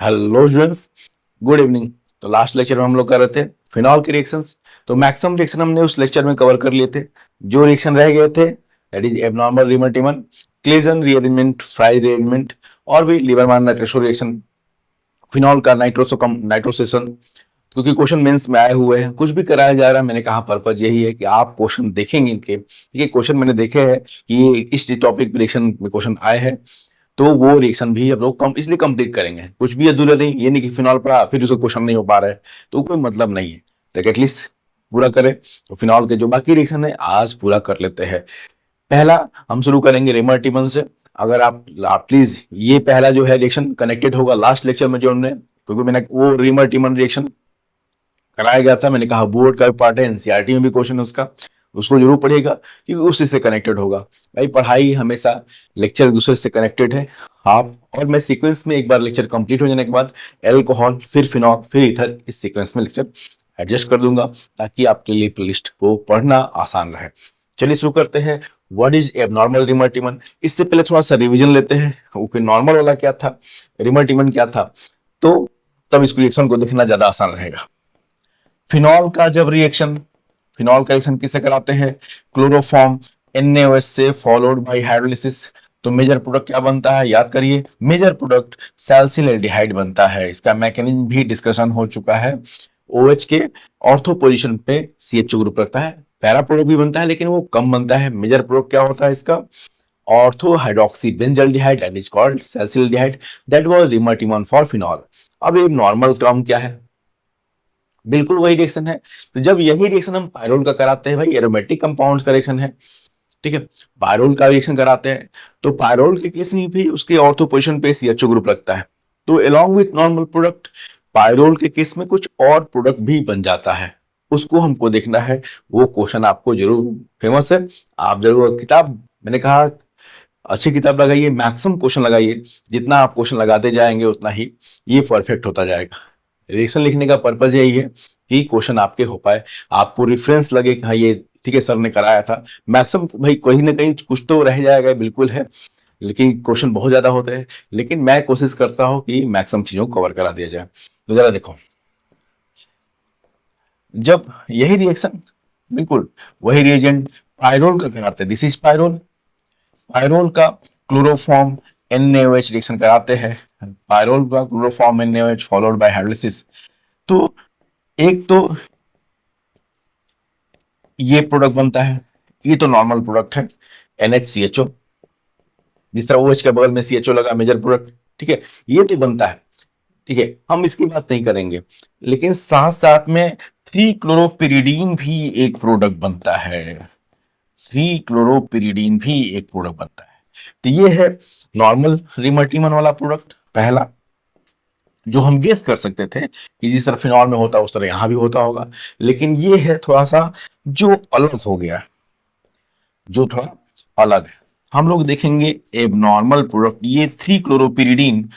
Hello students, good evening. तो last lecture में हम लोग कर रहे थे फिनॉल के रिएक्शंस। तो मैक्सिमम रिएक्शन हमने उस लेक्चर में कवर कर लिए थे। जो रिएक्शन रह गए थे that is abnormal Reimer Tiemann, Claisen rearrangement, Fries rearrangement और भी लीवरमान नाइट्रोसो रिएक्शन, फिनॉल का नाइट्रोसेशन। क्योंकि क्वेश्चन मेंस में आए हुए हैं, कुछ भी कराया जा रहा है, मैंने कहा पर्पज यही है कि आप क्वेश्चन देखेंगे इनके। ये क्वेश्चन मैंने देखे हैं कि ये इस टॉपिक पे रिएक्शन में क्वेश्चन आए हैं, तो वो रिएक्शन भी अब लोग कम इसलिए कंप्लीट करेंगे। कुछ भी अधूरा नहीं, ये नहीं कि फिनॉल पढ़ा फिर उसका क्वेश्चन नहीं हो पा रहा है, तो कोई मतलब नहीं है। तो एटलीस्ट पूरा करें। तो फिनॉल के जो बाकी रिएक्शन है आज पूरा कर लेते हैं। पहला हम शुरू करेंगे रिमर्टिमन से। अगर आप प्लीज ये पहला जो है रिएक्शन कनेक्टेड होगा लास्ट लेक्चर में जो हमने, क्योंकि मैंने वो रिमर्टिमन रिएक्शन कराया गया था, मैंने कहा बोर्ड का पार्ट है, एनसीईआरटी में भी क्वेश्चन है उसका, उसको जरूर पढ़िएगा क्योंकि उसी से कनेक्टेड होगा। भाई पढ़ाई हमेशा लेक्चर दूसरे से कनेक्टेड है। आप और मैं सीक्वेंस में एक बार लेक्चर कंप्लीट हो जाने के बाद एल्कोहल फिर फिनॉल फिर ईथर, इस सीक्वेंस में लेक्चर एडजस्ट कर दूंगा ताकि आपके लिए प्लेलिस्ट को पढ़ना आसान रहे। चलिए शुरू करते हैं। What is abnormal Reimer Tiemann. इससे पहले थोड़ा सा रिवीजन लेते हैं, ओके नॉर्मल वाला क्या था, रिमर्टिमन क्या था, तो तब इस रिएक्शन को देखना ज्यादा आसान रहेगा। फिनॉल का जब रिएक्शन, फिनॉल का रिएक्शन किससे कराते हैं, क्लोरोफॉर्म NaOH से फॉलोड बाय हाइड्रोलिसिस। तो मेजर प्रोडक्ट क्या बनता है, याद करिए, मेजर प्रोडक्ट सैलिसिल एल्डिहाइड बनता है। इसका मैकेनिज्म भी डिस्कशन हो चुका है। OH के ऑर्थो पोजीशन पे CHO ग्रुप रखता है। पैरा प्रोडक्ट भी बनता है लेकिन वो कम बनता है। मेजर प्रोडक्ट क्या होता है इसका, ortho hydroxy benzaldehyde and is called salicyl aldehyde. That was Reimer Tiemann for phenol. अब ये नॉर्मल टर्म क्या है, बिल्कुल वही रिएक्शन है। तो जब यही रिएक्शन हम पायरोल का कराते हैं, भाई एरोमेटिक कंपाउंड्स का रिएक्शन है, ठीक है, पायरोल का रिएक्शन कराते हैं, तो पायरोल के केस में भी उसके ऑर्थो पोजीशन पे CHO ग्रुप लगता है। तो along with normal product pyrrole के केस में कुछ और प्रोडक्ट भी बन जाता है, उसको हमको देखना है। वो क्वेश्चन आपको जरूर फेमस है, आप जरूर किताब, मैंने कहा अच्छी किताब लगाइए, मैक्सिमम क्वेश्चन लगाइए। जितना आप क्वेश्चन लगाते जाएंगे उतना ही ये परफेक्ट होता जाएगा। रिएक्शन लिखने का पर्पज यही है कि क्वेश्चन आपके हो पाए, आपको रेफरेंस लगे कि हाँ ये ठीक है सर ने कराया था। मैक्सिमम भाई कहीं ना कहीं कुछ तो रह जाएगा, बिल्कुल है, लेकिन क्वेश्चन बहुत ज्यादा होते हैं। लेकिन मैं कोशिश करता हूँ कि मैक्सिमम चीजों को कवर करा दिया जाए। तो जरा देखो, जब यही रिएक्शन, बिल्कुल वही रिएजेंट पायरोल का कराते हैं, दिस इज पायरोल, पायरोल का क्लोरोफॉर्म NaOH रिएक्शन कराते हैं। पायरोल का chloroform NaOH followed by hydrolysis. तो एक तो ये प्रोडक्ट बनता है, ये तो नॉर्मल प्रोडक्ट है NHCHO, जिस तरह OH के बगल में CHO लगा मेजर प्रोडक्ट, ठीक है, ये तो बनता है, ठीक है, हम इसकी बात नहीं करेंगे। लेकिन साथ साथ में थ्री क्लोरोपिरिडीन भी एक प्रोडक्ट बनता है, थ्री क्लोरोपिरिडीन भी एक प्रोडक्ट बनता है। तो ये है नॉर्मल रिमर्टिमन वाला प्रोडक्ट पहला, जो हम गेस कर सकते थे कि जिस तरह फिनॉल में होता है उस तरह यहां भी होता होगा। लेकिन ये है थोड़ा सा जो अलग हो गया, जो थोड़ा अलग है। हम लोग देखेंगे एबनॉर्मल प्रोडक्ट, ये थ्री क्लोरोपिरिडीन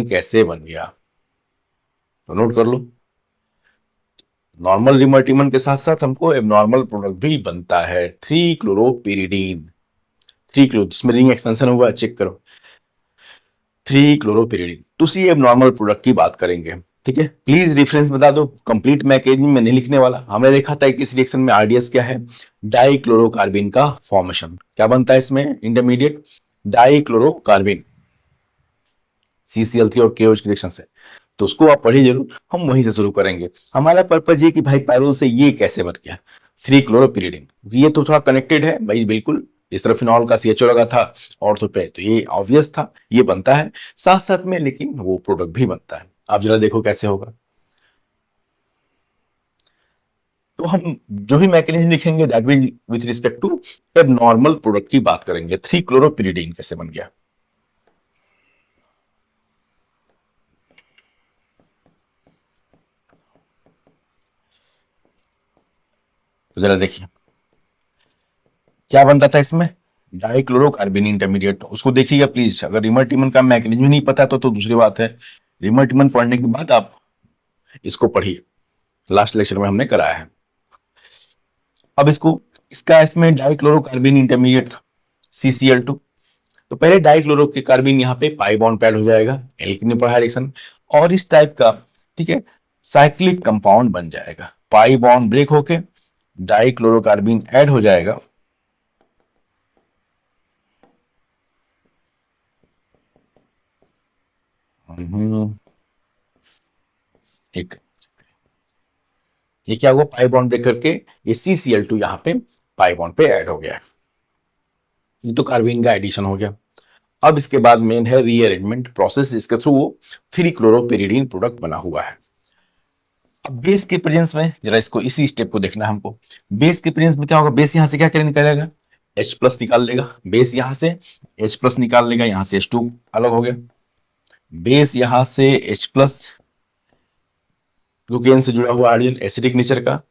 कैसे बन गया, तो नोट कर लो। नॉर्मल रिमर्टिमन के साथ साथ हमको एबनॉर्मल प्रोडक्ट भी बनता है, थ्री क्लोरोपिरिडीन, थ्री क्लोरो, जिसमें रिंग एक्सपेंशन हुआ चेक करो, थ्री क्लोरोपिरिडीन। तो सी एबनॉर्मल प्रोडक्ट की बात करेंगे, ठीक है। प्लीज रेफरेंस बता दो, कंप्लीट मैकेनिज्म में नहीं लिखने वाला। हमने देखा था कि इस रिएक्शन में RDS क्या है, डाइक्लोरोकार्बिन का फॉर्मेशन। क्या बनता है इसमें इंटरमीडिएट, डाइक्लोरोकार्बिन, CCl3 और KOH के रिएक्शन से। तो उसको आप पढ़िए जरूर, हम वहीं से शुरू करेंगे। हमारा पर्पज ये कि भाई पायरोल से ये कैसे बन गया थ्री क्लोरोपिरिडिन, ये तो थोड़ा कनेक्टेड है भाई, बिल्कुल इस तरह फिनॉल का CHO लगा था ऑर्थो पे, तो ये ऑब्वियस था ये बनता है साथ साथ में, लेकिन वो प्रोडक्ट भी बनता है। आप जरा देखो कैसे होगा। तो हम जो भी मैकेनिज्म लिखेंगे that will with respect to abnormal product की बात करेंगे। थ्री क्लोरोपिरिडिन कैसे बन गया, तो जरा देखिए क्या बनता था इसमें, डाइक्लोरोकार्बिन इंटरमीडिएट। उसको देखिएगा प्लीज, अगर रिमर्टिमन का मैकेनिज्म नहीं पता तो दूसरी बात है। रिमर्टिमन पढ़ने के बाद आप इसको पढ़िए, लास्ट लेक्चर में हमने कराया है। अब इसको, इसका इसमें डाइक्लोरोकार्बिन इंटरमीडिएट था CCl2, तो पहले डाइक्लोरोकार्बीन यहाँ पे पाई बॉन्ड पे ऐड हो जाएगा, एल्कीन में पढ़ा रिएक्शन, और इस टाइप का, ठीक है, साइक्लिक कंपाउंड बन जाएगा। पाई बॉन्ड ब्रेक होके डाइक्लोरोकार्बीन ऐड हो जाएगा, एक ये क्या हुआ, पाई बॉन्ड ब्रेक करके ये CCl2 यहाँ पे पाई बॉन्ड पे ऐड हो गया। ये तो कार्बीन का एडिशन हो गया। अब इसके बाद मेन है रीअरेंजमेंट प्रोसेस, इसके थ्रू वो 3-क्लोरोपिरिडीन प्रोडक्ट बना हुआ है। अब बेस के प्रेजेंस में जरा इसको इसी स्टेप को देखना है हमको। बेस के प्रेजेंस में क्या होगा, बेस यहां से क्या निकालेगा, H+ निकाल लेगा, बेस यहां से H+ निकाल लेगा, यहां से H2 अलग हो गया, बेस यहां से H+ ग्लूकेन से जुड़ा हुआ हाइड्रोजन एसिडिक नेचर का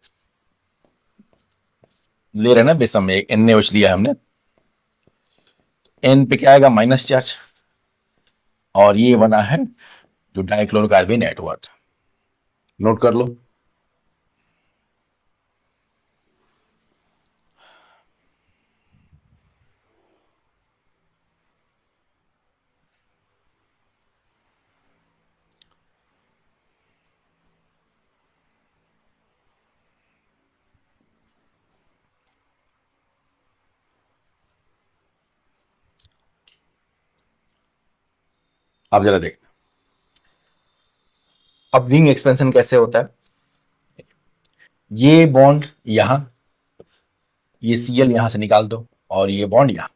ले रहे ना बेस में, एक NaOH लिया है हमने, N पे क्या आएगा, माइनस चार्ज, और ये बना है जो डाइक्लोरोकार्बन ऐड हुआ था, नोट कर लो। अब जरा देख, अब रिंग एक्सपेंशन कैसे होता है, ये बॉन्ड यहां, ये Cl यहां से निकाल दो, और ये बॉन्ड यहां,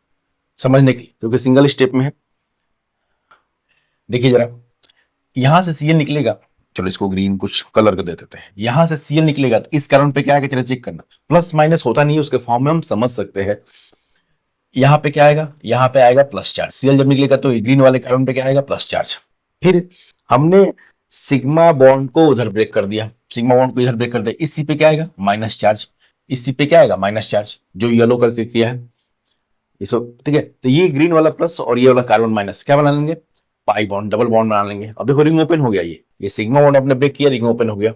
समझने के लिए, क्योंकि सिंगल स्टेप में है। देखिए जरा, यहां से Cl निकलेगा, चलो इसको ग्रीन कुछ कलर कर देते हैं, यहां से Cl निकलेगा तो इस कारण पे क्या आएगा, चलो चेक करना, प्लस माइनस होता नहीं है, उसके फॉर्म में हम समझ सकते हैं। यहां पे क्या आएगा, यहां पे आएगा प्लस चार्ज, Cl जब निकलेगा तो ग्रीन वाले कार्बन पे क्या आएगा, प्लस चार्ज। फिर हमने सिग्मा बॉन्ड को उधर ब्रेक कर दिया, सिग्मा बॉन्ड को इधर ब्रेक कर दिया, इसी पे क्या आएगा, माइनस चार्ज, इसी पे क्या आएगा, माइनस चार्ज, जो येलो करके किया है इसको, ठीक है। तो ये ग्रीन वाला प्लस और ये वाला कार्बन माइनस क्या बना लेंगे, पाई बॉन्ड, डबल बॉन्ड बना लेंगे। अब देखो रिंग ओपन हो गया, ये सिग्मा बॉन्ड आपने ब्रेक किया, रिंग ओपन हो गया।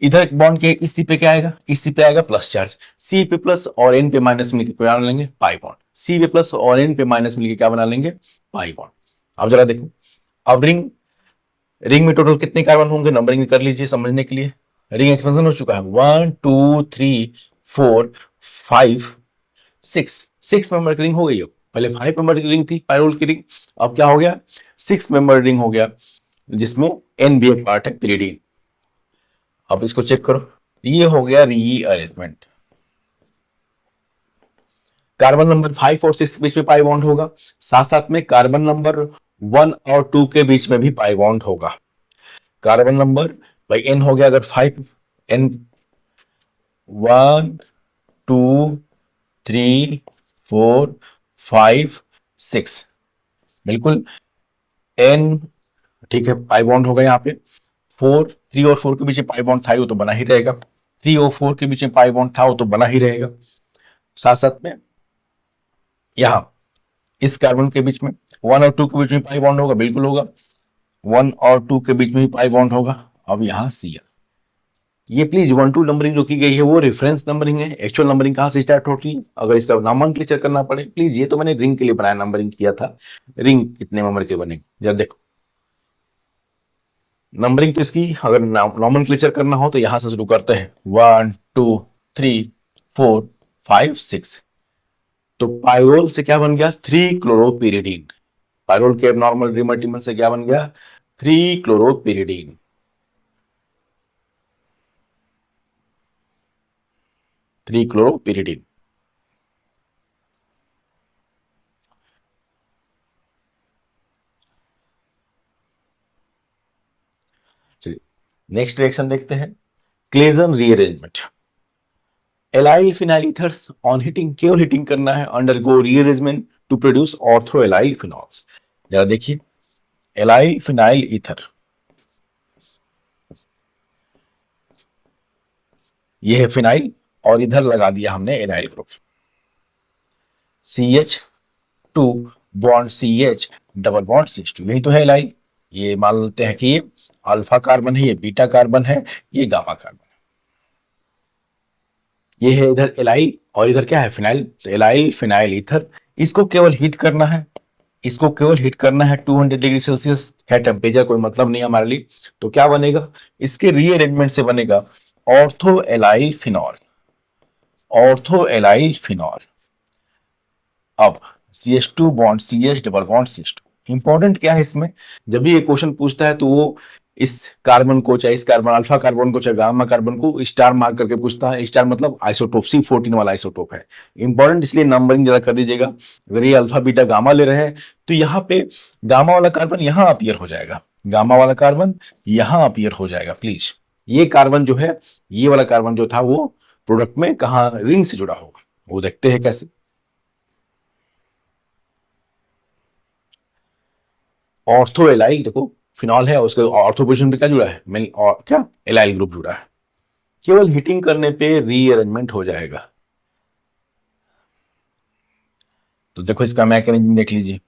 इधर एक बॉन्ड के इसी पे क्या आएगा, इसी पे आएगा प्लस चार्ज, सी पे प्लस और एन पे माइनस मिलकर क्या बना लेंगे, पाई बॉन्ड, सी पे प्लस और एन पे माइनस मिलकर क्या बना लेंगे, पाई बॉन्ड। अब जरा देखो, अब रिंग रिंग में टोटल कितने कार्बन होंगे, नंबरिंग कर लीजिए समझने के लिए। रिंग एक्सपेंशन हो चुका है, 1 2 3 4 5 6 मेंबर की रिंग हो गई। पहले 5 मेंबर की रिंग थी पायरोल की रिंग, अब क्या हो गया, 6 मेंबर रिंग हो गया, जिसमें एन भी एक पार्ट है, पिरिडीन। अब इसको चेक करो, ये हो गया रीअरेंजमेंट। कार्बन नंबर 5 और 6 के बीच में पाई बॉन्ड होगा, साथ साथ में कार्बन नंबर 1 और 2 के बीच में भी पाई बॉन्ड होगा। कार्बन नंबर भाई एन हो गया, अगर 5 एन 1 2 3 4 5 6 बिल्कुल एन, ठीक है, पाई बॉन्ड होगा यहाँ पे। 3 और 4 के बीच में पाई बॉन्ड था वो तो बना ही रहेगा, 3 और 4 के बीच में पाई बॉन्ड था वो तो बना ही रहेगा। साथ साथ में यहाँ इस कार्बन के बीच में 1 और 2 के बीच में पाई बॉन्ड होगा, बिल्कुल होगा, 1 और 2 के बीच में भी पाई बॉन्ड होगा। अब यहाँ Cl, ये प्लीज 1 2 नंबरिंग जो की गई है वो रेफरेंस नंबरिंग है, एक्चुअल नंबरिंग कहां से स्टार्ट होती है, अगर इसका नॉमेनक्लेचर करना पड़े प्लीज, ये तो मैंने रिंग के लिए बनाया, नंबरिंग किया था, रिंग कितने नंबर के बनेंगे जरा देखो। नंबरिंग तो इसकी अगर नॉमेनक्लेचर करना हो तो यहां से शुरू करते हैं, 1 2 3 4 5 6। तो पायरोल से क्या बन गया, 3-क्लोरोपिरिडीन, पायरोल के एबनॉर्मल रिमर्टिमन से क्या बन गया, 3-क्लोरोपिरिडीन। ट्रीक्लोरोपिरिडीन। चलिए नेक्स्ट रिएक्शन देखते हैं, Claisen rearrangement. Allyl phenyl ethers on heating, केवल हीटिंग करना है, undergo rearrangement to produce ortho allyl phenols. जरा देखिए, एलाइल फिनाइल ईथर, ये है फिनाइल और इधर लगा दिया हमने allyl group, CH2 bond CH double bond CH2, यही तो है एलाइल। ये मान लेते हैं कि ये अल्फा कार्बन है, ये बीटा कार्बन है, ये गामा कार्बन है, ये है इधर एलाइल और इधर क्या है फिनाइल। तो एलाइल फिनाइल ईथर, इसको केवल हीट करना है, इसको केवल हिट करना है 200 डिग्री सेल्सियस है, टेम्परेचर कोई मतलब नहीं हमारे लिए। तो क्या बनेगा, इसके रीअरेंजमेंट से बनेगा ortho allyl phenol, ortho allyl phenol. अब CH2 bond CH double bond CH2, important क्या है इसमें, जब भी ये क्वेश्चन पूछता है तो वो इस कार्बन को, चाहे इस कार्बन अल्फा कार्बन को, चाहे गामा कार्बन को स्टार मार्क करके पूछता है। स्टार मतलब आइसोटोप C14 वाला आइसोटोप है, इंपॉर्टेंट, इसलिए नंबरिंग जरा कर दीजिएगा। अगर ये अल्फा बीटा गामा ले रहे हैं तो यहाँ पे गामा वाला कार्बन यहाँ अपीयर हो जाएगा, गामा वाला कार्बन यहाँ अपीयर हो जाएगा प्लीज। ये कार्बन जो है, ये वाला कार्बन जो था वो प्रोडक्ट में कहाँ रिंग से जुड़ा होगा, वो देखते हैं कैसे। ऑर्थो एलाइल, देखो फिनॉल है, उसके ऑर्थो पोजीशन पे क्या जुड़ा है, मेल और क्या एलाइल ग्रुप जुड़ा है। केवल हीटिंग करने पे रीअरेंजमेंट हो जाएगा। तो देखो इसका मैकेनिज्म देख लीजिए।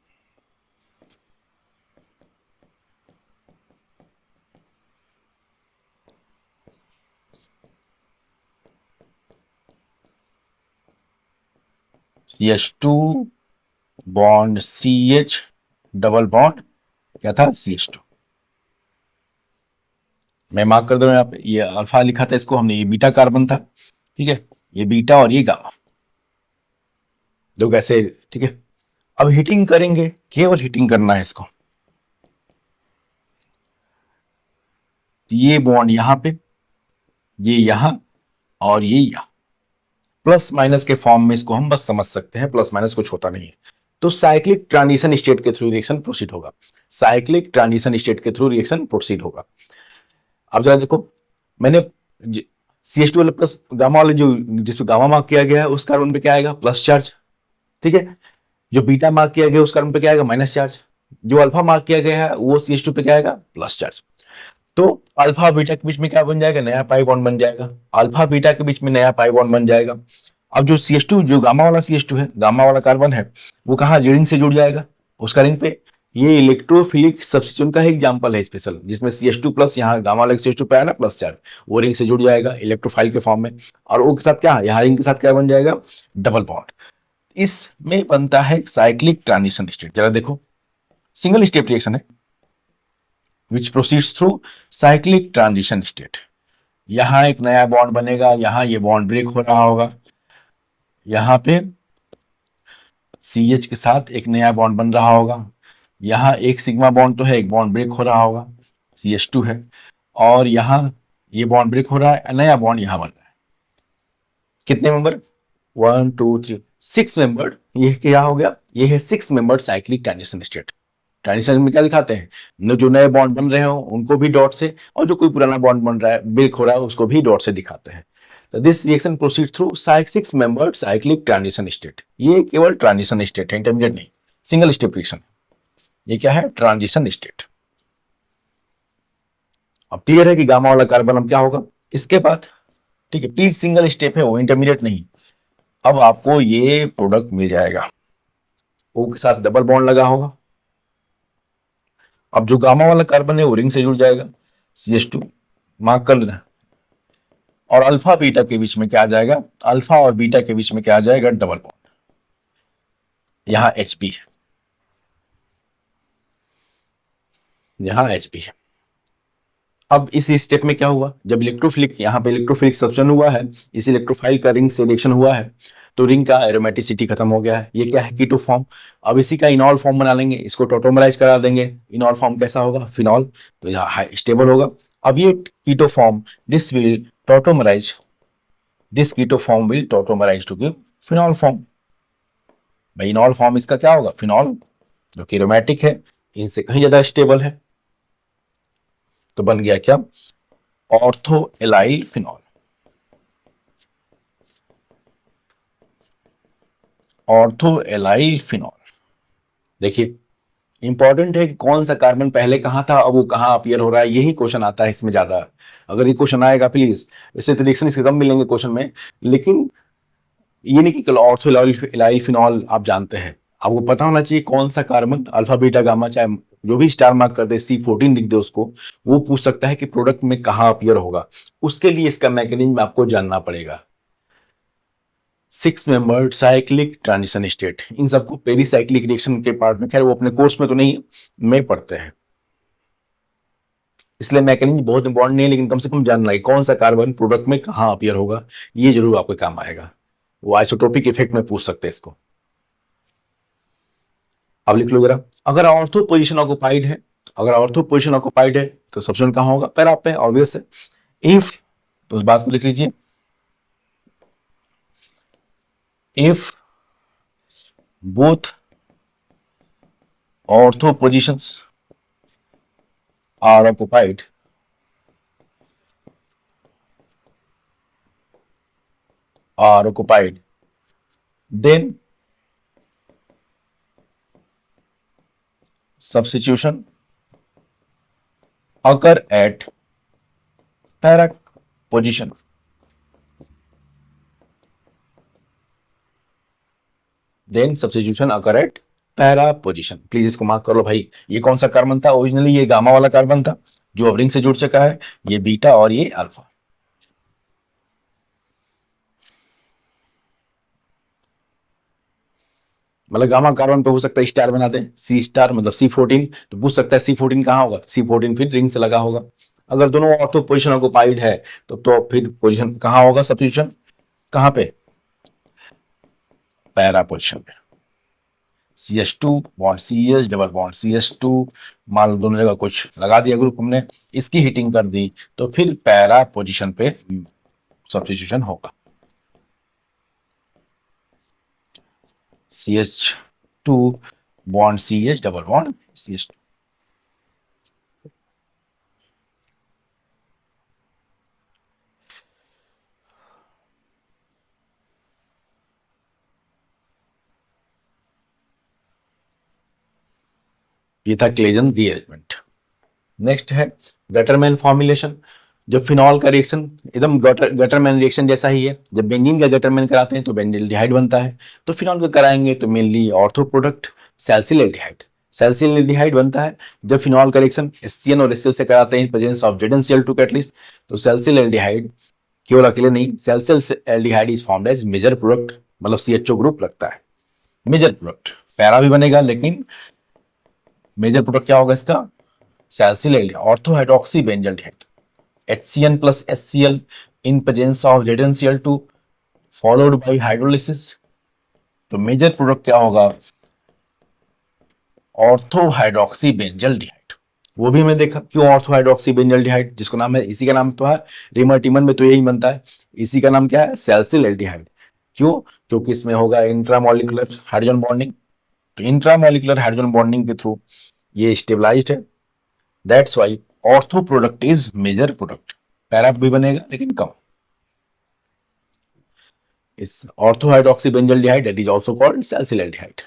CH2 bond CH double bond क्या था CH2। मैं मार्क कर दे रहा हूं यहाँ पे, ये अल्फा लिखा था इसको हमने, ये बीटा कार्बन था, ठीक है, ये बीटा और ये गामा, दो कैसे, ठीक है। अब हीटिंग करेंगे, केवल हीटिंग करना है इसको। ये बॉन्ड यहां पे, ये यहां और ये यहां, प्लस माइनस के फॉर्म में इसको हम बस समझ सकते हैं, प्लस माइनस कुछ होता नहीं है। तो साइक्लिक ट्रांजिशन स्टेट के थ्रू रिएक्शन प्रोसीड होगा, साइक्लिक ट्रांजिशन स्टेट के थ्रू रिएक्शन प्रोसीड होगा। अब जरा देखो, मैंने CH2 वाले प्लस गामा वाले जो जिसपे गामा मार्क किया गया है उस कार्बन पे क्या आएगा, प्लस चार्ज, ठीक है। जो बीटा मार्क किया गया उस कार्बन पे क्या आएगा, माइनस चार्ज। जो अल्फा मार्क किया गया है वो CH2 पे क्या आएगा, प्लस चार्ज। तो अल्फा बीटा के बीच में क्या बन जाएगा, नया पाई बॉन्ड बन जाएगा, अल्फा बीटा के बीच में नया पाई बॉन्ड बन जाएगा। अब जो CH2, जो गामा वाला CH2 है, गामा वाला कार्बन है, वो कहाँ रिंग से जुड़ जाएगा, उसका रिंग पे। ये इलेक्ट्रोफिलिक सब्स्टिट्यूशन का एग्जांपल है स्पेशल, जिसमें CH2 प्लस यहाँ गामा वाला CH2 पे आया ना प्लस चार्ज, वो रिंग से जुड़ जाएगा इलेक्ट्रोफाइल के फॉर्म में। और वो के साथ क्या, यहाँ रिंग के साथ क्या बन जाएगा, डबल बॉन्ड। इसमें बनता है साइक्लिक ट्रांजिशन स्टेट। जरा देखो, सिंगल स्टेप रिएक्शन है which proceeds through cyclic transition state. यहां एक नया बॉन्ड बनेगा, यहां ये बॉन्ड ब्रेक हो रहा होगा, यहां पे CH के साथ एक नया बॉन्ड बन रहा होगा, यहां एक सिग्मा बॉन्ड तो है, एक बॉन्ड ब्रेक हो रहा होगा, CH2 है, और यहां ये बॉन्ड ब्रेक हो रहा है, नया बॉन्ड यहां बन रहा है। कितने मेंबर, 1 2 3 6 मेंबर। ये क्या हो गया, ये है 6 member cyclic transition state. Transition में क्या दिखाते हैं, जो नए बॉन्ड बन रहे हो उनको भी डॉट से, और जो कोई पुराना बॉन्ड बन रहा है, ब्रेक हो रहा है, उसको भी डॉट से दिखाते हैं। तो this reaction proceed through 6 membered cyclic transition state. ये केवल ट्रांजिशन स्टेट है, इंटरमीडिएट नहीं, सिंगल स्टेप रिएक्शन। ये क्या है, ट्रांजिशन स्टेट। अब क्लियर है कि गामा वाला कार्बन अब क्या होगा इसके बाद, ठीक है, प्लीज सिंगल स्टेप है वो, इंटरमीडिएट नहीं। अब आपको ये प्रोडक्ट मिल जाएगा, ओ के साथ डबल बॉन्ड लगा होगा। अब जो गामा वाला कार्बन है वो रिंग से जुड़ जाएगा, CH2 मार्क कर लेना। और अल्फा बीटा के बीच में क्या आ जाएगा, अल्फा और बीटा के बीच में क्या आ जाएगा, डबल बॉन्ड, यहां Hb, यहां Hb है। अब इस स्टेप में क्या हुआ, जब इलेक्ट्रोफिलिक, यहाँ पे इलेक्ट्रोफिलिक सब्स्टिट्यूशन हुआ है, इस इलेक्ट्रोफाइल का रिंग से रिएक्शन हुआ है, तो रिंग का एरोमेटिसिटी खत्म हो गया है। ये क्या है, कीटो फॉर्म। अब इसी का इनॉल फॉर्म बना लेंगे, इसको टोटोमराइज करा देंगे। इनॉल फॉर्म कैसा होगा, फिनॉल, तो यहाँ स्टेबल होगा। अब ये keto form, this will tautomerise, this keto form will tautomerise to give phenol form. भाई इनॉल फॉर्म इसका क्या होगा, फिनॉल, जो कि एरोमेटिक है, इनसे कहीं ज्यादा स्टेबल है। तो बन गया क्या, ortho allyl phenol, ortho allyl phenol. देखिए इंपॉर्टेंट है कि कौन सा कार्बन पहले कहां था, अब वो कहां अपीयर हो रहा है, यही क्वेश्चन आता है इसमें ज्यादा। अगर ये क्वेश्चन आएगा प्लीज, इससे तो रिएक्शन इसके कम मिलेंगे क्वेश्चन में, लेकिन ये नहीं कि ऑर्थो एलाइल फिनॉल आप जानते हैं, आपको पता होना चाहिए कौन सा कार्बन, अल्फा बीटा गामा, चाहे जो भी स्टार मार्क कर दे, C14 लिख दे उसको, वो पूछ सकता है कि प्रोडक्ट में कहां अपीयर होगा। उसके लिए इसका मैकेनिज्म आपको जानना पड़ेगा। 6 मेंबर्ड साइक्लिक ट्रांजिशन स्टेट, इन सबको पेरीसाइक्लिक रिएक्शन के पार्ट में, खैर वो अपने कोर्स में तो नहीं में पढ़ते हैं, इसलिए मैकेनिज्म बहुत इंपॉर्टेंट नहीं है, लेकिन कम से कम जानना है कौन सा कार्बन प्रोडक्ट में कहां अपीयर होगा, ये जरूर आपके काम आएगा। वो आइसोटोपिक इफेक्ट में पूछ सकते हैं इसको। अब लिख लो जरा, अगर ऑर्थो पोजीशन ऑक्युपाइड है, अगर ऑर्थो पोजीशन ऑक्युपाइड है तो सबस्टिट्यूशन कहां होगा, पैरा पे, ऑब्वियस है। इफ, तो उस बात को लिख लीजिए, if both ortho positions are occupied, then substitution occur at para position, then substitution occur at para position। Please इसको मार्क कर लो भाई, ये कौन सा कार्बन था ओरिजिनली, ये गामा वाला कार्बन था जो अब रिंग से जुड़ चुका है, ये बीटा और ये अल्फा। मतलब गामा कार्बन पे हो सकता है स्टार बना दें, सी स्टार मतलब C14, तो पूछ सकता है C14 कहां होगा, C14 फिर रिंग से लगा होगा। अगर दोनों ऑर्थो पोजीशन ऑक्युपाइड है तो फिर पोजीशन कहां होगा, सब्स्टिट्यूशन कहां पे, पैरा पोजीशन पे। CH2 bond CH double bond CH2, मान लो दोनों जगह कुछ लगा दिया ग्रुप हमने, इसकी हीटिंग कर दी, तो फिर पैरा पोजीशन पे सब्स्टिट्यूशन होगा। CH2 bond CH double bond CH2। ये था क्लेजन रीअरेंजमेंट। नेक्स्ट है गटरमैन फॉर्मुलेशन। जो फिनॉल का रिएक्शन एकदम गटरमैन रिएक्शन जैसा ही है, जब बेंजीन का गटरमैन कराते हैं तो बेंजील्डिहाइड बनता है, तो फिनॉल का कराएंगे तो mainly ortho product salicyl aldehyde, salicyl aldehyde बनता है। जब फिनॉल का रिएक्शन HCN और HCl से कराते हैं in presence of ZnCl2 catalyst, तो सैलिसिल एल्डिहाइड केवल अकेले नहीं, salicyl aldehyde is formed as major product, मतलब CHO ग्रुप लगता है मेजर प्रोडक्ट, पैरा भी बनेगा लेकिन मेजर प्रोडक्ट क्या होगा इसका, salicyl aldehyde, ortho hydroxy benzaldehyde, HCN plus HCl in presence of ZnCl2 followed by hydrolysis, तो मेजर प्रोडक्ट क्या होगा, ऑर्थो हाइड्रोक्सी बेंजल्डिहाइड। वो भी हमने देखा क्यों ऑर्थो हाइड्रोक्सी बेंजल्डिहाइड, जिसको नाम है, इसी का नाम तो है, रिमर्टिमन में तो यही बनता है, इसी का नाम क्या है, सैलिसिल एल्डिहाइड। क्यों, क्योंकि इसमें होगा इंट्रामोलिकुलर हाइड्रोजन बॉन्डिंग, तो इंट्रामोलिकुलर हाइड्रोजन बॉन्डिंग के थ्रू ये स्टेबलाइज्ड है, that's why ortho product is major product. Para भी बनेगा लेकिन कम। इस ortho hydroxy benzaldehyde it is also called salicyl aldehyde.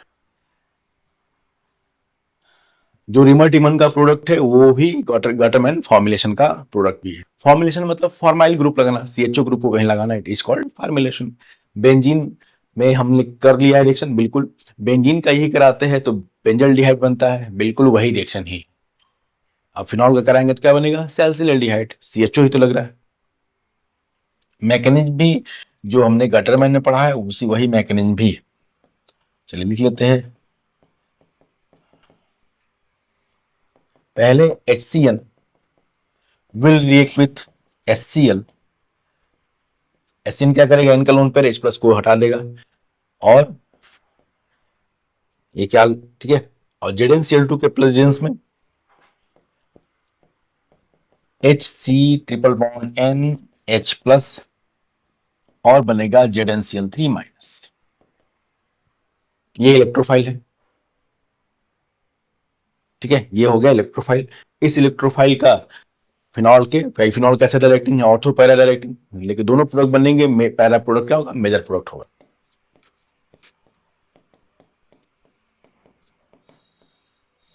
जो रिमर्टिमन का प्रोडक्ट है वो भी गटरमैन फॉर्मुलेशन का प्रोडक्ट भी है। फॉर्मुलेशन मतलब फॉर्माइल ग्रुप लगाना, CHO ग्रुप को कहीं लगाना, it is called formulation. Benzene में हमने कर लिया रिएक्शन, बिल्कुल बेंजीन का ही कराते हैं तो बेंजल्डिहाइड बनता है, बिल्कुल वही रिएक्शन ही। अब फिनॉल का कराएंगे तो क्या बनेगा, सैलिसिल एल्डिहाइड, CHO ही तो लग रहा है। मैकेनिज्म भी जो हमने गटरमैन में पढ़ा है उसी वही मैकेनिज्म भी। चलिए लिख लेते हैं, पहले HCN will react with HCl, HCN क्या करेगा, N का लोन पेयर H प्लस को हटा देगा, और ये क्या, ठीक है, और ZnCl2 के प्रेजेंस में HC triple bond NH plus और बनेगा ZnCl3 माइनस। ये इलेक्ट्रोफाइल है, ठीक है, ये हो गया इलेक्ट्रोफाइल। इस इलेक्ट्रोफाइल का फिनॉल के, फिनॉल कैसे डायरेक्टिंग है, ऑर्थो पैरा डायरेक्टिंग, लेकिन दोनों प्रोडक्ट बनेंगे, पैरा प्रोडक्ट क्या होगा, मेजर प्रोडक्ट होगा।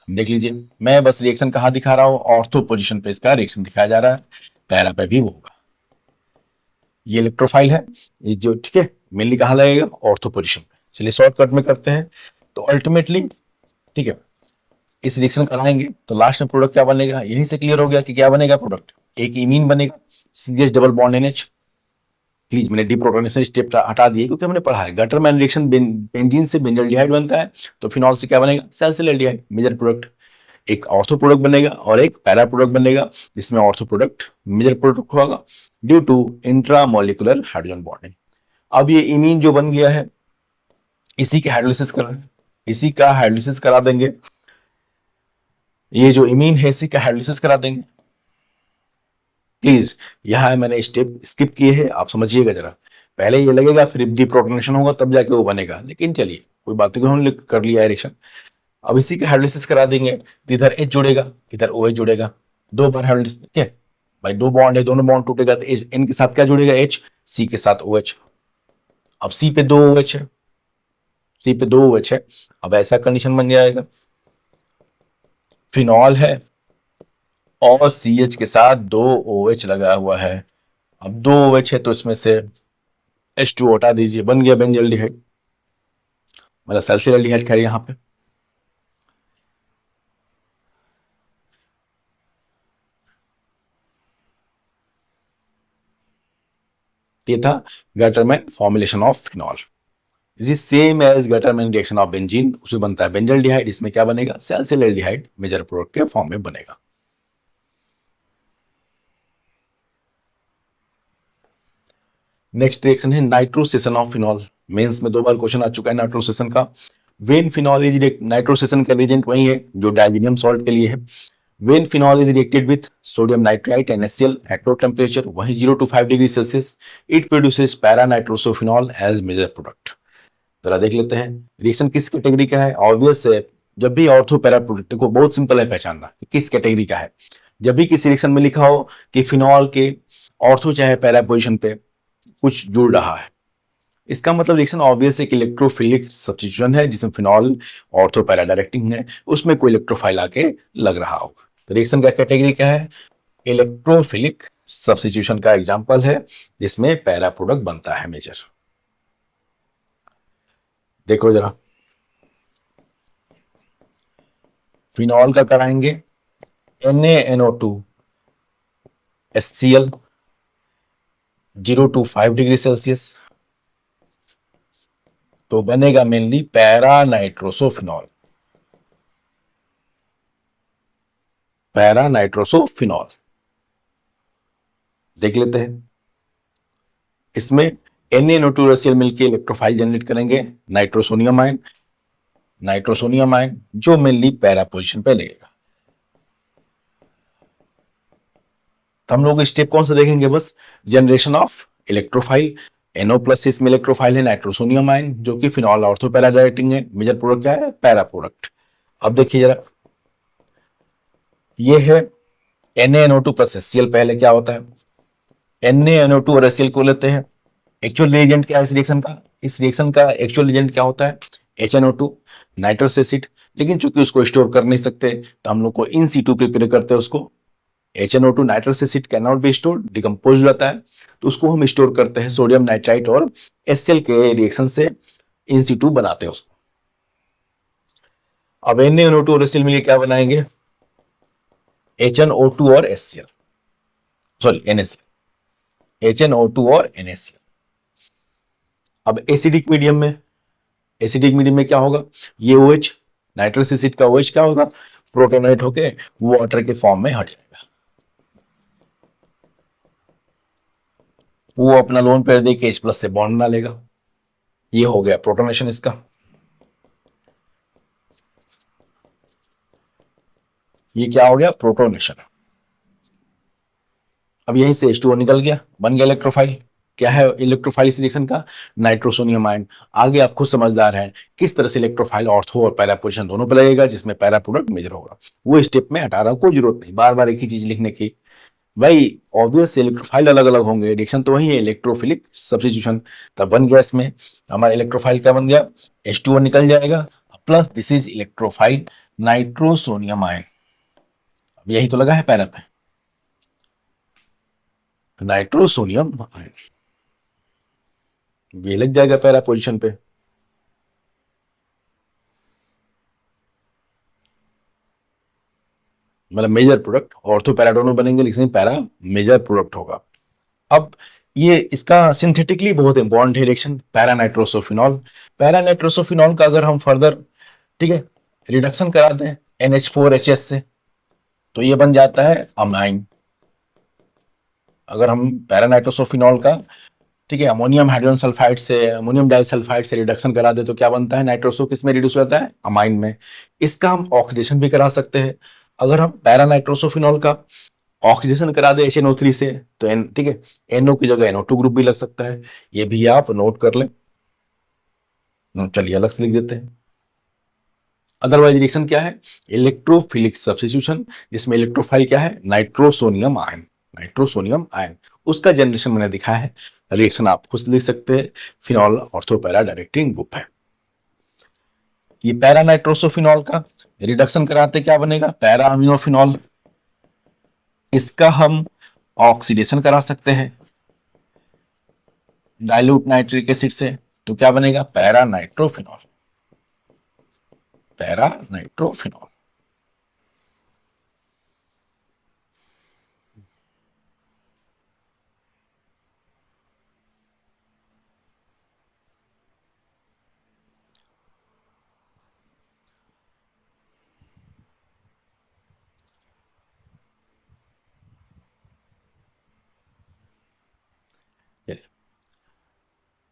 देख लीजिए, मैं बस रिएक्शन कहां दिखा रहा हूं, ऑर्थो पोजीशन पे इसका रिएक्शन दिखाया जा रहा है, पैरा पे भी वो होगा। ये इलेक्ट्रोफाइल है, ये जो, ठीक है, मेनली कहां लगेगा, ऑर्थो पोजीशन पे। चलिए शॉर्टकट में करते हैं, तो अल्टीमेटली, ठीक है, इस रिएक्शन कराएंगे तो लास्ट में प्रोडक्ट क्या बनेगा, यहीं से क्लियर हो गया कि क्या बनेगा प्रोडक्ट, एक इमीन बनेगा CH double bond NH, please मैंने डिप्रोटोनेशन स्टेप हटा दिए क्योंकि हमने पढ़ा है गटरमैन रिएक्शन बेंजीन से बेंजल्डिहाइड बनता है, तो फिनॉल से क्या बनेगा, सैलिसिलडिहाइड मेजर प्रोडक्ट। एक ऑर्थो प्रोडक्ट बनेगा और एक पैरा प्रोडक्ट बनेगा, जिसमें ऑर्थो प्रोडक्ट मेजर प्रोडक्ट होगा due to intramolecular hydrogen bonding. अब ये इमीन जो बन गया है इसी के हाइड्रोलिसिस कर इसी का हाइड्रोलिसिस करा देंगे, ये जो इमीन है इसी का हाइड्रोलिसिस करा देंगे। प्लीज यहां मैंने स्टेप स्किप किए हैं, आप समझिएगा जरा। पहले ये लगेगा फिर डिप्रोटोनेशन होगा तब जाके वो बनेगा, लेकिन चलिए कोई बात नहीं, हमने कर लिया रिएक्शन। अब इसी का हाइड्रोलिसिस करा देंगे, तो इधर H जुड़ेगा इधर OH जुड़ेगा, दो बार हाइड्रोलिसिस, ठीक है भाई, दो बॉन्ड है दोनों बॉन्ड टूटेगा तो N के साथ क्या जुड़ेगा, H, C के साथ OH। अब C पे दो OH है, C पे दो OH है, अब ऐसा कंडीशन बन जाएगा फिनॉल है और CH के साथ दो OH लगा हुआ है। अब दो OH है तो इसमें से H2 हटा दीजिए, बन गया बेंजल्डिहाइड, मतलब सैलिसिलडिहाइड खैर यहाँ पे। ये था Gattermann formulation of phenol. It is same as Gattermann reaction of benzene, उसमें बनता है बेंजल्डिहाइड, इसमें क्या बनेगा, सैलिसिलडिहाइड मेजर प्रोडक्ट के फॉर्म में बनेगा। नेक्स्ट रिएक्शन है नाइट्रोसेशन ऑफ फिनॉल। मेंस में दो बार क्वेश्चन आ चुका है नाइट्रोसेशन का। वेन फिनॉल इज नाइट्रोसेशन का रिएजेंट वही है जो डायजीनियम सॉल्ट के लिए है। When phenol is reacted with sodium nitrite NaCl at low temperature, वही 0 to 5 degree Celsius, it produces para nitrosophenol as major product. जरा देख लेते हैं रिएक्शन किस कैटेगरी का है। ऑब्वियस है, जब भी ऑर्थो पैरा प्रोडक्ट को बहुत सिंपल है पहचानना किस कैटेगरी का है। जब भी किसी रिएक्शन में लिखा हो कि फिनॉल के ऑर्थो चाहे पैरा पोजिशन पे कुछ जुड़ रहा है, इसका मतलब रिएक्शन ऑब्वियस एक इलेक्ट्रोफिलिक सब्स्टिट्यूशन है जिसमें फिनॉल ऑर्थो पैरा डायरेक्टिंग है, उसमें कोई इलेक्ट्रोफाइल आके लग रहा होगा। तो रिएक्शन का कैटेगरी क्या है, इलेक्ट्रोफिलिक सब्स्टिट्यूशन का एग्जांपल है जिसमें पैरा प्रोडक्ट बनता है मेजर। देखो जरा फिनॉल का कराएंगे NaNO2 HCl 0 to 5 degree Celsius, तो बनेगा मेनली पैरा नाइट्रोसोफिनॉल, पैरा नाइट्रोसोफिनॉल। देख लेते हैं इसमें NaNO2 HCl मिलकर इलेक्ट्रोफाइल जनरेट करेंगे नाइट्रोसोनियम आयन, नाइट्रोसोनियम आयन जो मेनली पैरा पोजीशन पे लगेगा। तो हम लोग स्टेप कौन सा देखेंगे, बस जनरेशन ऑफ इलेक्ट्रोफाइल। NO+ इसमें इलेक्ट्रोफाइल है नाइट्रोसोनियम आयन जो कि फिनॉल ऑर्थो पैरा डायरेक्टिंग है, मेजर प्रोडक्ट क्या है, पैरा प्रोडक्ट। अब देखिए जरा ये है NaNO2 + HCl, पहले क्या होता है NaNO2 और HCl को लेते हैं। एक्चुअल रिएजेंट क्या है इस रिएक्शन का, इस रिएक्शन का एक्चुअल रिएजेंट क्या होता है HNO2 नाइट्रस एसिड, लेकिन चूंकि उसको स्टोर कर नहीं सकते तो हम लोग को इन सीटू प्रिपेयर करते हैं उसको। HNO2 nitrous acid can not be stored, decompose हो जाता है, तो उसको हम स्टोर करते हैं सोडियम नाइट्राइट और HCl के रिएक्शन से इन सीटू बनाते हैं उसको। अब NaNO2 और HCl मिलकर क्या बनाएंगे, HNO2 और HCl, सॉरी NaCl, HNO2 और NaCl। अब एसिडिक मीडियम में क्या होगा, ये OH नाइट्रस एसिड का OH क्या होगा, प्रोटोनेट होके वाटर के फॉर्म में हट जाएगा, वो अपना लोन पेयर देके H+ से बॉन्ड बना लेगा। ये हो गया प्रोटोनेशन इसका। ये क्या हो गया, प्रोटोनेशन। अब यहीं से H2O निकल गया, बन गया इलेक्ट्रोफाइल। क्या है इलेक्ट्रोफाइल इस रिएक्शन का, नाइट्रोसोनियम आयन। आगे आप खुद समझदार हैं किस तरह से इलेक्ट्रोफाइल ऑर्थो और पैरा पोजीशन दोनों पे लगेगा, जिसमें पैरा प्रोडक्ट मेजर होगा। वो स्टेप में हटा रहा हूं, कोई जरूरत नहीं बार बार एक ही चीज लिखने की। भाई ऑब्वियस इलेक्ट्रोफाइल अलग अलग होंगे, रिएक्शन तो वही है इलेक्ट्रोफिलिक सब्स्टिट्यूशन। तब बन गया इसमें हमारा इलेक्ट्रोफाइल क्या बन गया, H2O निकल जाएगा plus this is electrophile nitrosonium ion. अब यही तो लगा है पैरा पे, नाइट्रोसोनियम आयन, ये लग जाएगा पैरा पोजीशन पे। मतलब मेजर प्रोडक्ट, ऑर्थो पैरा दोनों बनेंगे लेकिन पैरा मेजर प्रोडक्ट होगा। अब ये इसका सिंथेटिकली बहुत इंपॉर्टेंट है रिएक्शन पैरानाइट्रोसोफिनॉल। पैरानाइट्रोसोफिनॉल का अगर हम फर्दर, ठीक है, रिडक्शन करा दें NH4HS से, तो ये बन जाता है अमाइन। अगर हम पैरानाइट्रोसोफिनॉल का, ठीक है, अमोनियम हाइड्रोजन सल्फाइड से, अमोनियम डाइसल्फाइड से रिडक्शन करा दे तो क्या बनता है, नाइट्रोसो किस में रिड्यूस हो जाता है, अमाइन में। इसका हम ऑक्सीडेशन भी करा सकते हैं। अगर हम पैरानाइट्रोसोफिनॉल का ऑक्सीडेशन करा दे HNO3 से तो ठीक है, NO की जगह NO2 ग्रुप भी लग सकता है। ये भी आप नोट कर लें। चलिए अलग से लिख देते हैं। अदरवाइज रिएक्शन क्या है, इलेक्ट्रोफिलिक सब्स्टिट्यूशन, जिसमें इलेक्ट्रोफाइल क्या है, नाइट्रोसोनियम आयन। नाइट्रोसोनियम आयन, उसका जनरेशन मैंने दिखाया है। रिएक्शन आप खुद लिख सकते हैं। फिनॉल ऑर्थोपैरा डायरेक्टिंग ग्रुप है। ये पैरानाइट्रोसोफिनॉल का रिडक्शन कराते क्या बनेगा, पैरा अमीनोफिनॉल। इसका हम ऑक्सीडेशन करा सकते हैं डाइल्यूट नाइट्रिक एसिड से, तो क्या बनेगा, पैरा नाइट्रोफिनॉल। Para nitrophenol.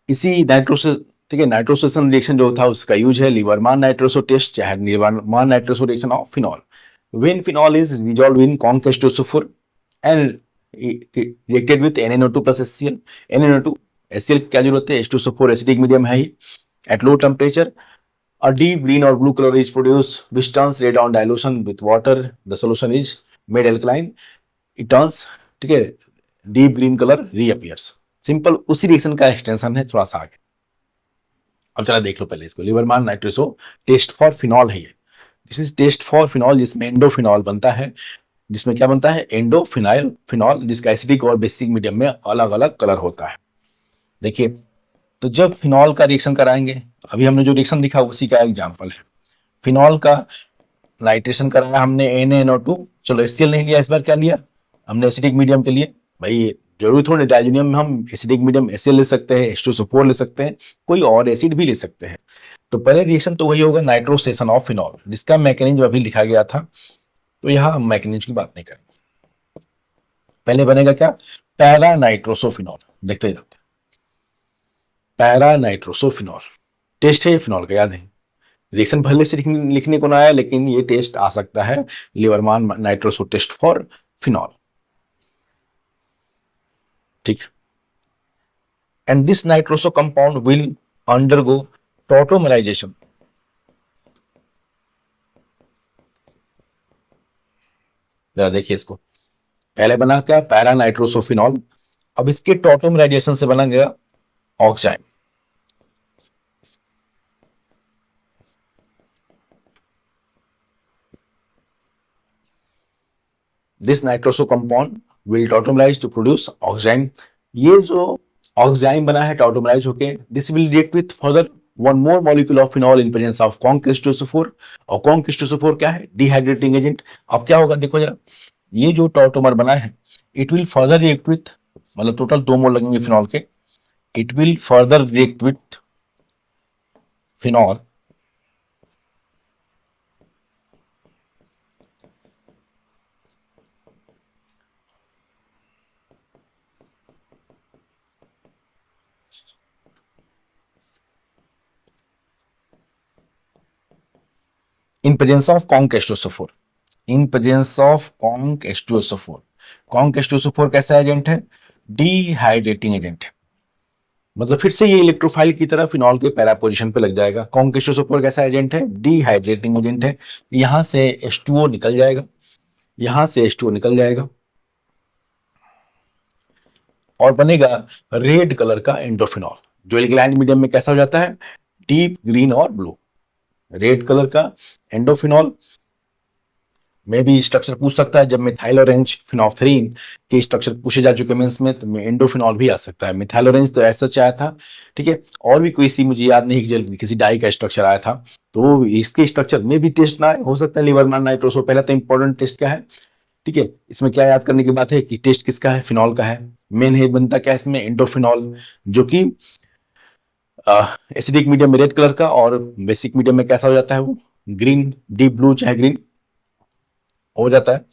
इसी नाइट्रोस, ठीक है, नाइट्रोसेशन रिएक्शन जो था उसका यूज है लिबरमान नाइट्रोसो टेस्ट, चाहे लिबरमान nitroso reaction of phenol. When phenol is dissolved in conc H2SO4 and reacted with NaNO2 plus HCl। NaNO2 HCl क्या जरूरत है, H2SO4 एसिडिक मीडियम है ही। At low temperature a deep green or blue color is produced which turns red on dilution with water. The solution is made alkaline. It turns, ठीक है, deep green colour reappears. Simple उसी reaction का extension है थोड़ा सा आगे। अब चला देख लो पहले इसको। Liebermann nitroso test for phenol है ये। This is test for phenol, जिसमें एंडोफिनॉल बनता है। जिसमें क्या बनता है, एंडोफिनाइल फिनॉल, जिसका एसिडिक और बेसिक मीडियम में अलग अलग कलर होता है। देखिए, तो जब फिनॉल का रिएक्शन कराएंगे, अभी हमने जो रिएक्शन दिखा उसी का एग्जाम्पल है। फिनॉल का नाइट्रेशन कराया हमने NaNO2, चलो HCl नहीं लिया, इस बार क्या लिया हमने, एसिडिक मीडियम के लिए। भाई जरूरी थोड़ी डायजोनियम में हम एसिडिक मीडियम HCl ले सकते हैं, H2SO4 ले सकते हैं, कोई और एसिड भी ले सकते हैं। तो पहले रिएक्शन तो वही होगा, नाइट्रोसेशन ऑफ फिनॉल, जिसका मैकेनिज्म अभी लिखा गया था, तो यहाँ मैकेनिज्म की बात नहीं करेंगे। पहले बनेगा क्या, पैरा नाइट्रोसोफिनॉल। देखते जाते हैं, पैरा नाइट्रोसोफिनॉल टेस्ट है ये फिनॉल का, याद है। रिएक्शन भले से लिखने को ना आया, लेकिन ये टेस्ट आ सकता है, Liebermann nitroso test for phenol, ठीक। And this nitroso compound will undergo tautomerization. जरा देखिए इसको, पहले बना क्या, पैरा नाइट्रोसोफिनॉल। अब इसके टॉटोमराइजेशन से बना गया oxide. This nitroso compound will tautomerize to produce oxide. ये जो ऑक्साइड बना है टॉटोमराइज होके, this will react with further one more molecule of phenol in presence of conc H2SO4। और कॉन्क H2SO4 क्या है, डिहाइड्रेटिंग एजेंट। अब क्या होगा देखो जरा, ये जो टॉटोमर बना है, it will further react with, मतलब टोटल 2 मोल लगेंगे फिनॉल के, it will further react with phenol in presence of conc H2SO4। in presence of conc H2SO4। conc H2SO4 कैसा एजेंट है, डिहाइड्रेटिंग एजेंट है। मतलब फिर से ये इलेक्ट्रोफाइल की तरह फिनॉल के पैरा पोजीशन पे लग जाएगा। conc H2SO4 कैसा एजेंट है, डिहाइड्रेटिंग एजेंट है। यहां से H2O निकल जाएगा, यहां से H2O निकल जाएगा, और बनेगा रेड कलर का एंडोफिनॉल, जो एल्कलाइन मीडियम में कैसा हो जाता है, डीप ग्रीन और ब्लू। रेड कलर का एंडोफिनॉल में भी स्ट्रक्चर पूछ सकता है। जब मिथाइल ऑरेंज फिनोफ्थरीन के स्ट्रक्चर पूछे जा चुके मेंस में, तो एंडोफिनॉल भी आ सकता है। मिथाइल ऑरेंज तो ऐसा आया था, ठीक है, और भी कोई सी मुझे याद नहीं कि किसी डाई का स्ट्रक्चर आया था, तो इसके स्ट्रक्चर में भी टेस्ट ना हो सकता है लिबरमान नाइट्रोसो। पहला तो इंपॉर्टेंट टेस्ट क्या है, ठीक है, इसमें क्या याद करने की बात है कि टेस्ट किसका है, फिनॉल का है। मेन है बनता क्या है इसमें, एंडोफिनॉल, जो कि एसिडिक मीडियम में रेड कलर का और बेसिक मीडियम में कैसा हो जाता है, वो ग्रीन, डीप ब्लू चाहे ग्रीन हो जाता है।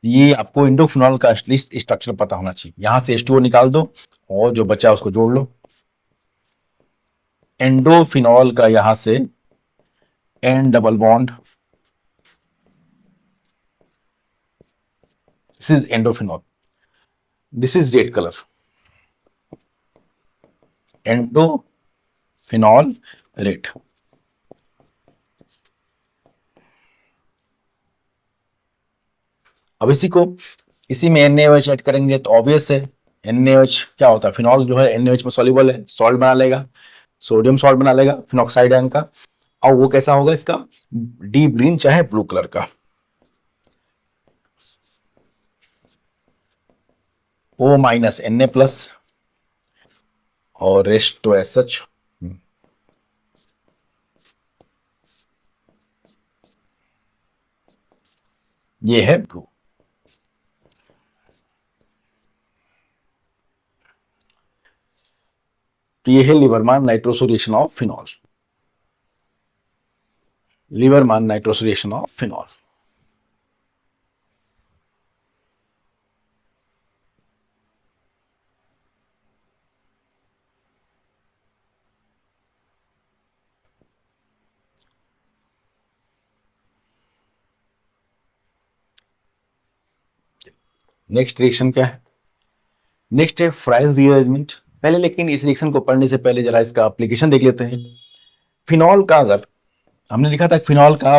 ये आपको एंडोफिनॉल का एटलीस्ट स्ट्रक्चर पता होना चाहिए। यहां से H2O निकाल दो और जो बचा उसको जोड़ लो। एंडोफिनॉल का यहां से N double bond, this is indophenol, this is red colour, indophenol red. अब इसी में NaOH ऐड करेंगे तो ऑब्वियस है NaOH क्या होता है, फिनॉल जो है NaOH में सॉल्युबल है, सॉल्ट बना लेगा, सोडियम सॉल्ट बना लेगा फिनॉक्साइड आयन का। और वो कैसा होगा इसका, डीप ग्रीन चाहे ब्लू कलर का। O माइनस Na प्लस और रेस्ट तो एज सच ये है ब्लू। तो ये है Liebermann nitrosation of phenol, Liebermann nitrosation of phenol. Next reaction क्या है, नेक्स्ट है फ्राइज रीअरेंजमेंट। पहले लेकिन इस रिएक्शन को पढ़ने से पहले जरा इसका एप्लीकेशन देख लेते हैं। फिनॉल का, अगर हमने लिखा था फिनॉल का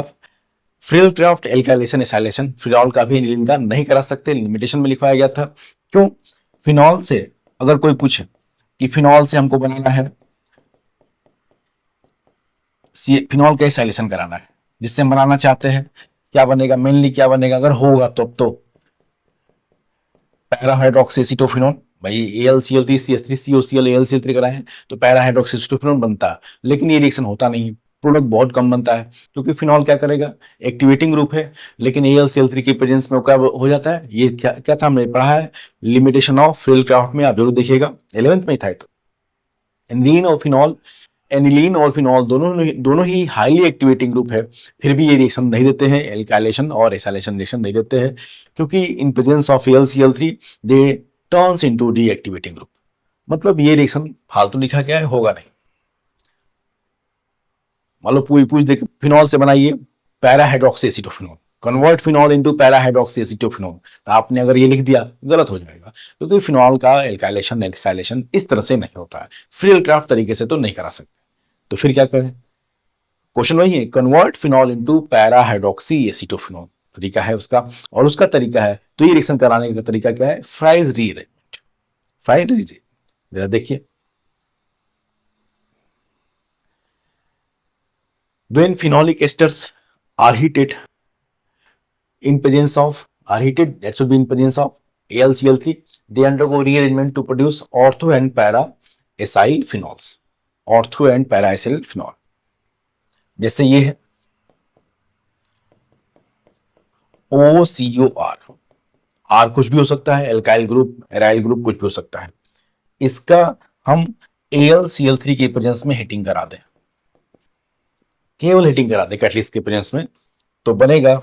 frill craft alkylation acylation, phenol का भी एनिलीन का नहीं करा सकते, लिमिटेशन में लिखवाया गया था। क्यों, फिनॉल से अगर कोई पूछे कि फिनॉल से हमको बनाना है, फिनॉल का एसाइलेशन कराना है, जिससे हम बनाना चाहते हैं, क्या बनेगा, मेनली क्या बनेगा अगर होगा तो, अब तो पैरा हाइड्रोक्सीएसीटोफिनोन, भाई AlCl3CH3COCl AlCl3 कराए हैं तो पैरा हाइड्रोक्सीएसीटोफिनोन बनता है। लेकिन ये रिएक्शन होता नहीं, प्रोडक्ट बहुत कम बनता है, क्योंकि फिनॉल क्या करेगा, एक्टिवेटिंग ग्रुप है, लेकिन AlCl3 की प्रेजेंस में क्या हो जाता है, ये क्या क्या था हमने पढ़ा है लिमिटेशन ऑफ फ्रिल क्राफ्ट में, आप जरूर देखिएगा 11th में ही था। तो एनिलीन और फिनॉल दोनों ही हाईली एक्टिवेटिंग ग्रुप है, फिर भी ये रिएक्शन नहीं देते हैं, एल्काइलेशन और एसाइलेशन रिएक्शन नहीं देते हैं, क्योंकि इन presence of AlCl3 they turns into deactivating group. मतलब ये रिएक्शन फालतू लिखा गया है, होगा नहीं। मान लो पूछ दे फिनॉल से बनाइए para hydroxyacetophenol, convert phenol into para hydroxyacetophenol, तो आपने अगर ये लिख दिया गलत हो जाएगा, क्योंकि फिनॉल का एल्काइलेशन एसाइलेशन इस तरह से नहीं होता है, फ्री क्राफ्ट तरीके से तो नहीं करा सकते। तो फिर क्या करें, क्वेश्चन वही है, convert phenol into para hydroxy acetophenol तरीका है उसका, और उसका तरीका है, तो ये रिएक्शन कराने का तरीका क्या है, फ्राइज रीअरेंजमेंट। फ्राइज रीअरेंजमेंट जरा देखिए, when phenolic esters are heated in presence of, are heated, that should be in presence of AlCl3, they undergo rearrangement to produce ortho and para acyl phenols, ortho and para acyl phenol। जैसे ये है OCOR, R कुछ भी हो सकता है, alkyl group, aryl group कुछ भी हो सकता है, इसका हम AlCl3 के प्रेजेंस में हीटिंग करा दें, केवल हीटिंग करा दें कैटलिस्ट के प्रेजेंस में, तो बनेगा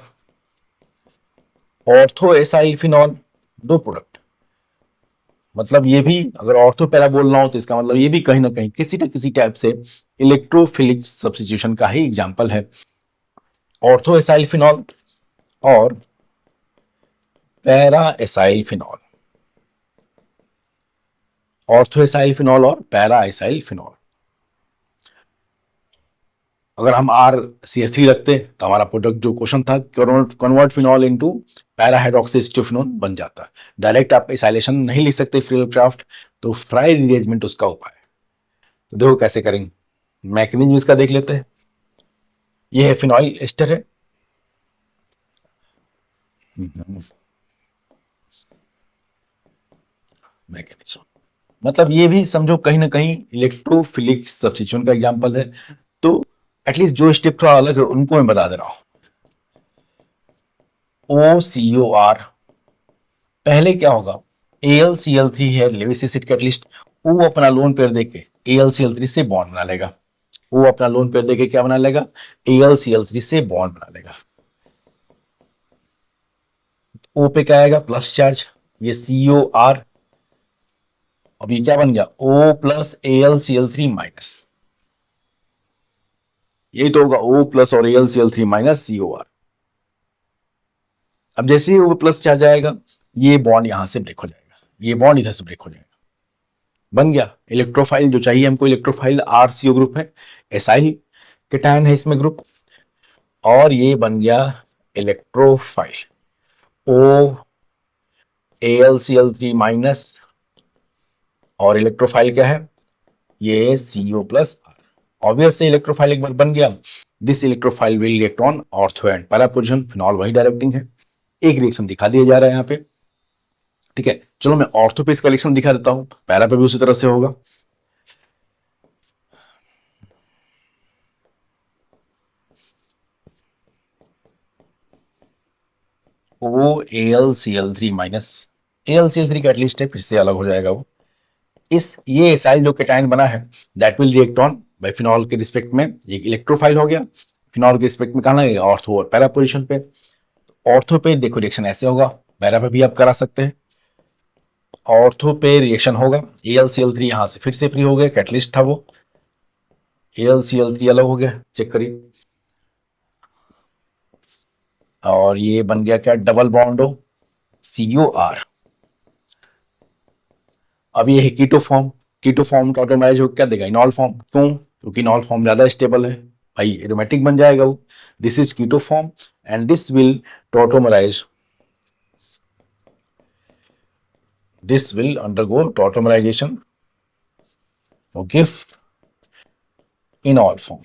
ऑर्थो एसाइल फिनॉल, दो प्रोडक्ट। मतलब ये भी अगर ऑर्थो पैरा बोलना हो तो इसका मतलब ये भी कहीं ना कहीं किसी न किसी टाइप से इलेक्ट्रोफिलिक सब्स्टिट्यूशन का ही एग्जांपल है, ऑर्थो एसाइल फिनॉल और para acyl phenol, ortho acyl phenol और पैरा एसाइल फिनॉल। अगर हम RCH3 रखते तो हमारा प्रोडक्ट जो क्वेश्चन था, कन्वर्ट फिनॉल इनटू पैरा हाइड्रोक्सीएसीटोफिनॉल बन जाता। डायरेक्ट आप एसाइलेशन नहीं लिख सकते फ्री क्राफ्ट, तो फ्राई रीअरेंजमेंट उसका उपाय। तो देखो कैसे करेंगे, मैकेनिज्म इसका देख लेते हैं। ये है फिनॉइल एस्टर है, मैकेनिज्म मतलब ये भी समझो कहीं ना कहीं इलेक्ट्रोफिलिक सब्स्टिट्यूशन का एग्जांपल है, तो एटलीस्ट जो स्टेप थोड़ा अलग है उनको मैं बता दे रहा हूं। OCOR पहले क्या होगा, AlCl3 है लेविस एसिड कैटलिस्ट, वो अपना लोन पेयर देके AlCl3 से बॉन्ड बना लेगा, वो अपना लोन पेयर देके क्या बना लेगा, AlCl3 से बॉन्ड बना लेगा। O पे क्या आएगा, प्लस चार्ज, ये COR, अब ये क्या बन गया, O प्लस AlCl3 माइनस, ये तो होगा O प्लस और AlCl3 माइनस COR। अब जैसे ही O प्लस चार्ज आएगा, ये बॉन्ड यहां से ब्रेक हो जाएगा, ये बॉन्ड इधर से ब्रेक हो जाएगा, बन गया इलेक्ट्रोफाइल जो चाहिए हमको, इलेक्ट्रोफाइल RCO ग्रुप है, एसाइल केटायन है इसमें ग्रुप, और ये बन गया इलेक्ट्रोफाइल O AlCl3 माइनस, और इलेक्ट्रोफाइल क्या है, ये CO प्लस R। ऑब्वियस से इलेक्ट्रोफाइल एक बार बन गया, this electrophile will react on ortho and para position, phenol वही डायरेक्टिंग है, एक रिएक्शन दिखा दिया जा रहा है यहाँ पे। ठीक है, चलो मैं ऑर्थो पे इसका रिएक्शन दिखा देता हूं, पैरा पे भी उसी तरह से होगा। OAlCl3 माइनस, AlCl3 का एटलीस्ट है, फिर से अलग हो जाएगा वो। इस ये एसाइल जो केटायन बना है that will react on by phenol के रिस्पेक्ट में, ये इलेक्ट्रोफाइल हो गया, फिनॉल के रिस्पेक्ट में कहां लगेगा, ऑर्थो और पैरा पोजीशन पे। ऑर्थो पे देखो रिएक्शन ऐसे होगा, पैरा पे भी आप करा सकते हैं। ऑर्थो पे रिएक्शन होगा, AlCl3 यहां से फिर से फ्री हो गया, कैटलिस्ट था वो, AlCl3 अलग हो गया, चेक करिए, और ये बन गया क्या, डबल बॉन्ड हो COR। अब ये है कीटो फॉर्म, कीटो फॉर्म टॉटोमराइज हो क्या देगा, इनॉल फॉर्म, क्यों, क्योंकि इनॉल फॉर्म ज्यादा स्टेबल है भाई, एरोमेटिक बन जाएगा वो, this is keto form and this will tautomerize, this will undergo tautomerization okay in all form।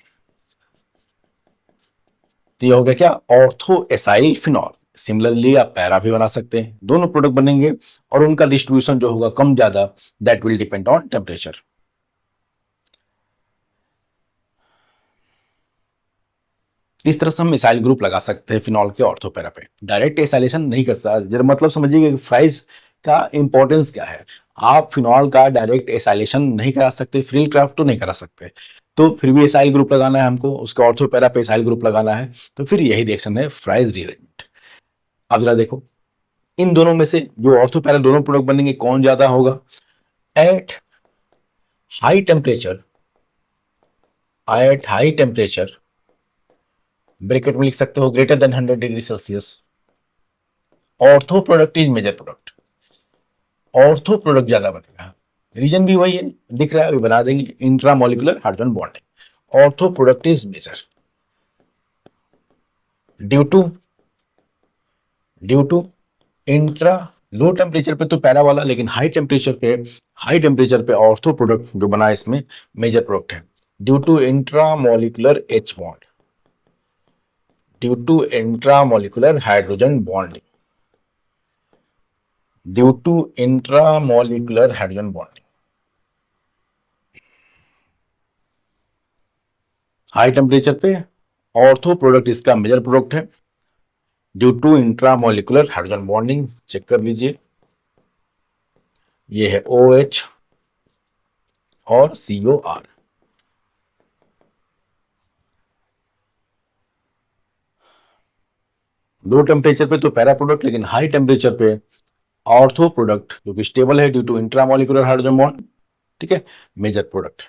तो ये हो गया क्या, ऑर्थो एसाइल फिनॉल। सिमिलरली आप पैरा भी बना सकते हैं, दोनों प्रोडक्ट बनेंगे और उनका डिस्ट्रीब्यूशन जो होगा कम ज्यादा, that will depend on temperature. इस तरह से हम मिसाइल ग्रुप लगा सकते हैं फिनॉल के ऑर्थो पैरा पे, डायरेक्ट एसाइलेशन नहीं कर सकते, जरा मतलब समझिएगा फ्राइज का इंपॉर्टेंस क्या है। आप फिनॉल का डायरेक्ट एसाइलेशन नहीं करा सकते, फ्रिल क्राफ्ट तो नहीं करा सकते, तो फिर भी एसाइल ग्रुप लगाना है हमको, उसका ऑर्थो पैरा पे एसाइल ग्रुप लगाना है, तो फिर यही रिएक्शन है फ्राइज रीअरेंजमेंट। अब जरा देखो इन दोनों में से जो ऑर्थो पैरा दोनों प्रोडक्ट बनेंगे कौन ज्यादा होगा, at high temperature, at high temperature bracket में लिख सकते हो greater than 100 degree Celsius, ortho product is major product, ortho product ज्यादा बनेगा, रीजन भी वही है, दिख रहा है, अभी बना देंगे, intramolecular hydrogen bonding, ortho product is major due to intra, low temperature पे तो पैरा वाला, लेकिन हाई टेम्परेचर पे ऑर्थो प्रोडक्ट जो बना है इसमें मेजर प्रोडक्ट है, due to intramolecular H bond, due to intramolecular hydrogen bonding, due to intramolecular hydrogen bonding. High temperature पे ऑर्थो प्रोडक्ट इसका मेजर प्रोडक्ट है, due to intramolecular hydrogen bonding, check कर लीजिए, ये है OH और COR। लो temperature पे तो पैरा प्रोडक्ट, लेकिन हाई टेम्परेचर पे ऑर्थो प्रोडक्ट जो कि स्टेबल है due to intramolecular hydrogen bond, ठीक है, मेजर प्रोडक्ट।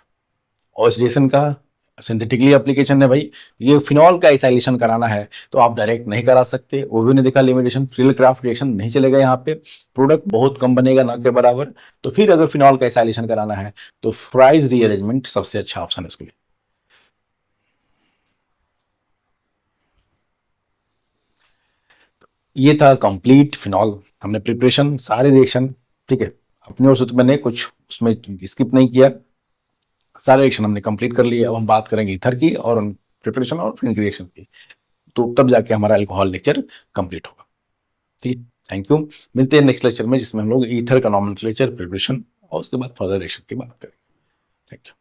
ऑक्सीडेशन का सिंथेटिकली एप्लीकेशन है भाई, ये फिनॉल का एसाइलेशन कराना है तो आप डायरेक्ट नहीं करा सकते, वो भी नहीं देखा लिमिटेशन, फ्रिल क्राफ्ट रिएक्शन नहीं चलेगा यहाँ पे, प्रोडक्ट बहुत कम बनेगा ना के बराबर, तो फिर अगर फिनॉल का एसाइलेशन कराना है तो फ्राइज रीअरेंजमेंट सबसे अच्छा ऑप्शन है इसके लिए। ये था कंप्लीट फिनॉल, हमने प्रिपरेशन सारे रिएक्शन, ठीक है, अपनी ओर से तो मैंने कुछ उसमें स्किप नहीं किया, सारे रिएक्शन हमने कंप्लीट कर लिए। अब हम बात करेंगे ईथर की और प्रिपरेशन और फिर रिएक्शन की, तो तब जाके हमारा अल्कोहल लेक्चर कंप्लीट होगा। ठीक, थैंक यू, मिलते हैं नेक्स्ट लेक्चर में जिसमें हम लोग ईथर का नॉमेनक्लेचर, प्रिपरेशन और उसके बाद फर्दर रिएक्शन की बात करेंगे। Thank you.